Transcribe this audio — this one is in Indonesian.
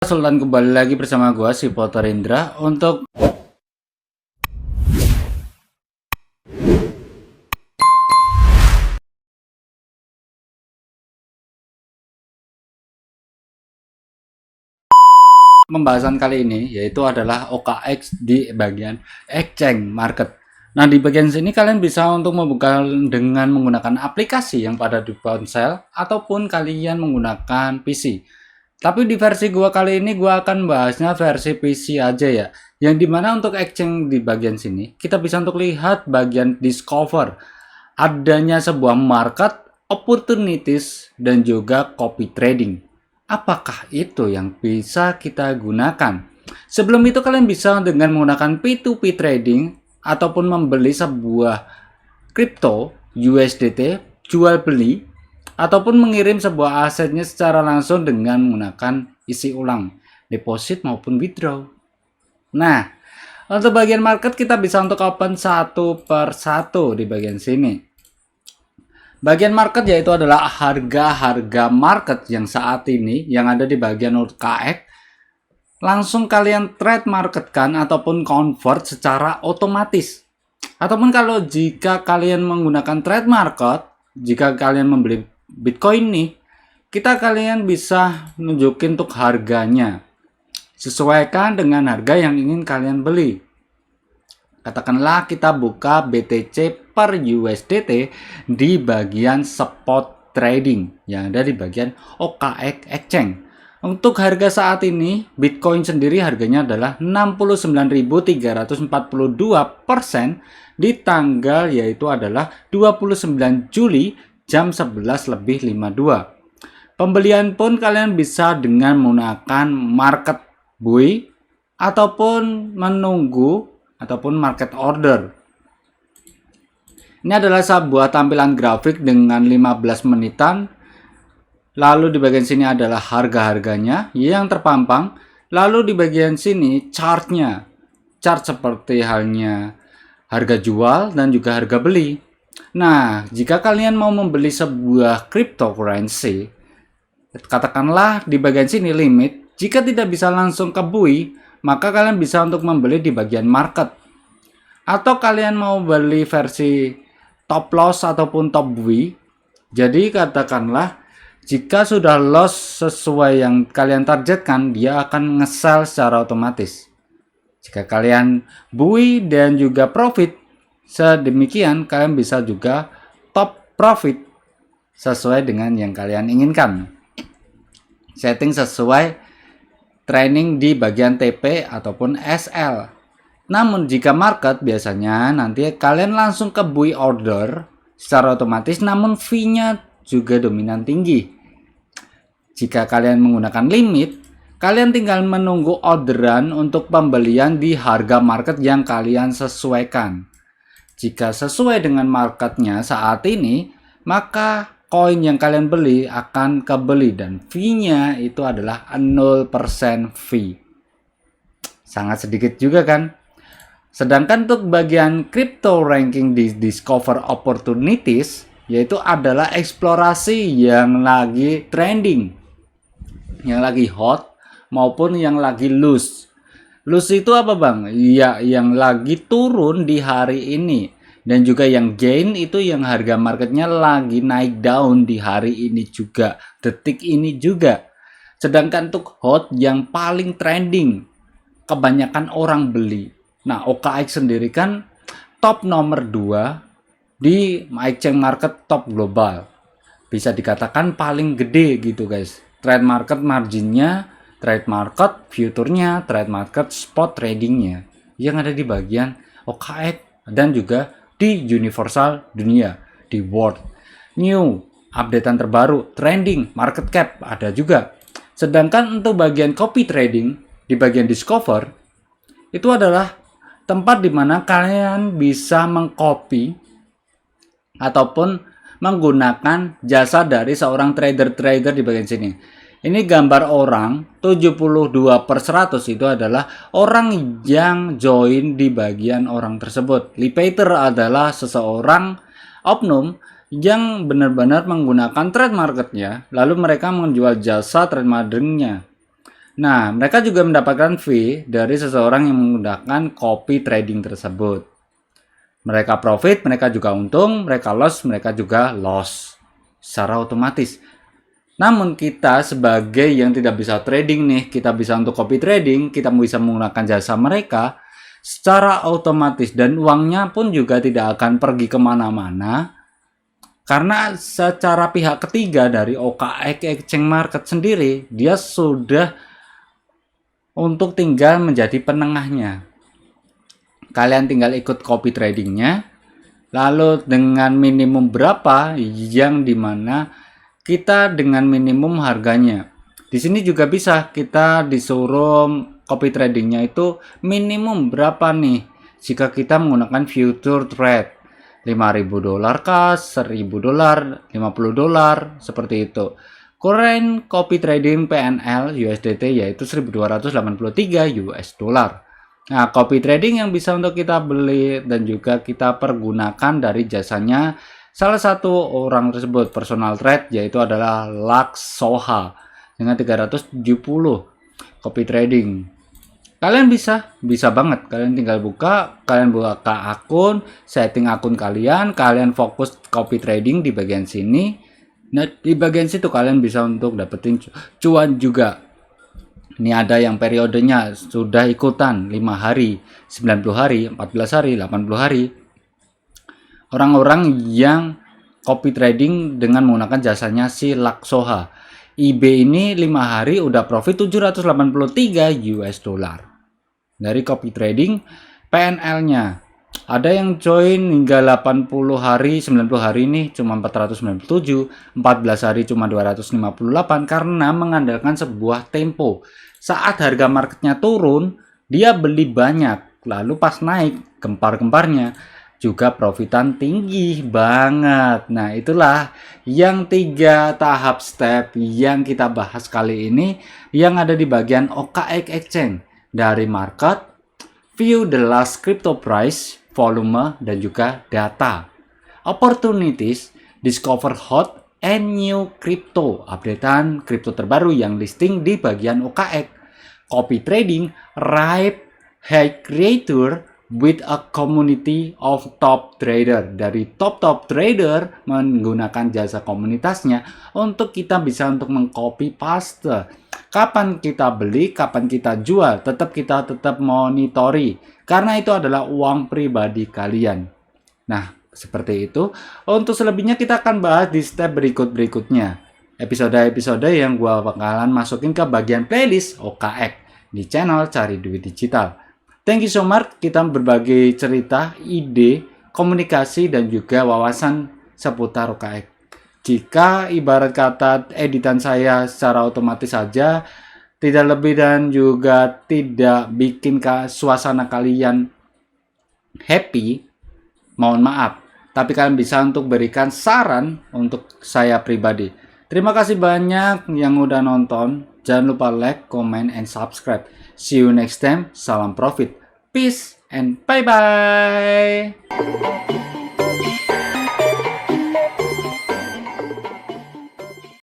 Sultan kembali lagi bersama gua si Potter Indra untuk pembahasan kali ini, yaitu adalah OKX di bagian exchange market. Nah, di bagian sini kalian bisa untuk membuka dengan menggunakan aplikasi yang pada di ponsel ataupun kalian menggunakan PC. Tapi di versi gua kali ini gua akan bahasnya versi PC aja ya. Yang dimana untuk exchange di bagian sini kita bisa untuk lihat bagian discover adanya sebuah market opportunities dan juga copy trading. Apakah itu yang bisa kita gunakan? Sebelum itu kalian bisa dengan menggunakan P2P trading ataupun membeli sebuah kripto USDT jual beli ataupun mengirim sebuah asetnya secara langsung dengan menggunakan isi ulang deposit maupun withdraw. Nah, untuk bagian market kita bisa untuk open satu per satu di bagian sini. Bagian market yaitu adalah harga-harga market yang saat ini yang ada di bagian UKX. Langsung kalian trade market kan ataupun convert secara otomatis. Ataupun kalau jika kalian menggunakan trade market, jika kalian membeli Bitcoin nih, kalian bisa nunjukin untuk harganya. Sesuaikan dengan harga yang ingin kalian beli. Katakanlah kita buka BTC per USDT di bagian spot trading yang ada di bagian OKX exchange. Untuk harga saat ini Bitcoin sendiri harganya adalah 69.342% di tanggal yaitu adalah 29 Juli jam 11:52. Pembelian pun kalian bisa dengan menggunakan market buy ataupun menunggu ataupun market order. Ini adalah sebuah tampilan grafik dengan 15 menitan. Lalu di bagian sini adalah harga-harganya yang terpampang. Lalu di bagian sini chartnya. Chart seperti halnya harga jual dan juga harga beli. Nah, jika kalian mau membeli sebuah cryptocurrency, katakanlah di bagian sini limit, jika tidak bisa langsung ke buy, maka kalian bisa untuk membeli di bagian market. Atau kalian mau beli versi top loss ataupun top buy. Jadi katakanlah jika sudah loss sesuai yang kalian targetkan, dia akan nge-sell secara otomatis. Jika kalian buy dan juga profit, sedemikian kalian bisa juga top profit sesuai dengan yang kalian inginkan. Setting sesuai training di bagian TP ataupun SL. Namun jika market biasanya nanti kalian langsung ke buy order secara otomatis, namun fee-nya juga dominan tinggi. Jika kalian menggunakan limit, kalian tinggal menunggu orderan untuk pembelian di harga market yang kalian sesuaikan. Jika sesuai dengan marketnya saat ini, maka koin yang kalian beli akan kebeli dan fee-nya itu adalah 0% fee. Sangat sedikit juga kan? Sedangkan untuk bagian crypto ranking di discover opportunities, yaitu adalah eksplorasi yang lagi trending, yang lagi hot maupun yang lagi loose. Loose itu apa bang? Ya, yang lagi turun di hari ini. Dan juga yang gain itu yang harga marketnya lagi naik down di hari ini juga, detik ini juga. Sedangkan untuk hot yang paling trending, kebanyakan orang beli. Nah, OKX sendiri kan top nomor 2 di exchange market top global. Bisa dikatakan paling gede gitu guys. Trade market marginnya, trade market future-nya, trade market spot tradingnya yang ada di bagian OKX dan juga di universal dunia, di world new, updatean terbaru, trending, market cap ada juga. Sedangkan untuk bagian copy trading di bagian discover itu adalah tempat di mana kalian bisa mengcopy ataupun menggunakan jasa dari seorang trader-trader di bagian sini. Ini gambar orang 72/100 itu adalah orang yang join di bagian orang tersebut. Lipator adalah seseorang oknum yang benar-benar menggunakan trade marketnya, lalu mereka menjual jasa trade marketingnya. Nah, mereka juga mendapatkan fee dari seseorang yang menggunakan copy trading tersebut. Mereka profit, mereka juga untung, mereka loss, mereka juga loss secara otomatis. Namun kita sebagai yang tidak bisa trading nih, kita bisa untuk copy trading, kita bisa menggunakan jasa mereka secara otomatis dan uangnya pun juga tidak akan pergi kemana-mana. Karena secara pihak ketiga dari OKX Exchange Market sendiri, dia sudah untuk tinggal menjadi penengahnya. Kalian tinggal ikut copy tradingnya, lalu dengan minimum berapa yang dimana kita dengan minimum harganya. Di sini juga bisa kita disuruh copy tradingnya itu minimum berapa nih jika kita menggunakan future trade. $5.000 kah, $1.000, $50, seperti itu. Current copy trading PNL USDT yaitu 1.283 US dollar. Nah, copy trading yang bisa untuk kita beli dan juga kita pergunakan dari jasanya salah satu orang tersebut personal trade yaitu adalah Laksoha dengan 370 copy trading. Kalian bisa banget. Kalian tinggal kalian buka akun, setting akun kalian fokus copy trading di bagian sini. Nah, di bagian situ kalian bisa untuk dapetin cuan juga. Ini ada yang periodenya sudah ikutan 5 hari, 90 hari, 14 hari, 80 hari. Orang-orang yang copy trading dengan menggunakan jasanya si Laksoha. IB ini 5 hari udah profit 783 US dollar. Dari copy trading PNL-nya. Ada yang join hingga 80 hari, 90 hari ini cuma 497, 14 hari cuma 258 karena mengandalkan sebuah tempo. Saat harga marketnya turun, dia beli banyak. Lalu pas naik, gempar-gemparnya juga profitan tinggi banget. Nah, itulah yang 3 tahap step yang kita bahas kali ini yang ada di bagian OKX Exchange. Dari market, view the last crypto price, volume, dan juga data. Opportunities, discover hot and new crypto, updatean kripto terbaru yang listing di bagian OKX. Copy trading, ripe high creator with a community of top trader. Dari top trader menggunakan jasa komunitasnya untuk kita bisa untuk mengcopy paste. Kapan kita beli, kapan kita jual, kita tetap monitori karena itu adalah uang pribadi kalian. Nah, seperti itu. Untuk selebihnya kita akan bahas di step berikutnya. Episode-episode yang gua bakalan masukin ke bagian playlist OKX di channel Cari Duit Digital. Thank you so much. Kita berbagi cerita, ide, komunikasi, dan juga wawasan seputar OKX. Jika ibarat kata editan saya secara otomatis saja, tidak lebih dan juga tidak bikin suasana kalian happy, mohon maaf. Tapi kalian bisa untuk berikan saran untuk saya pribadi. Terima kasih banyak yang udah nonton. Jangan lupa like, comment, and subscribe. See you next time. Salam profit. Peace and bye-bye.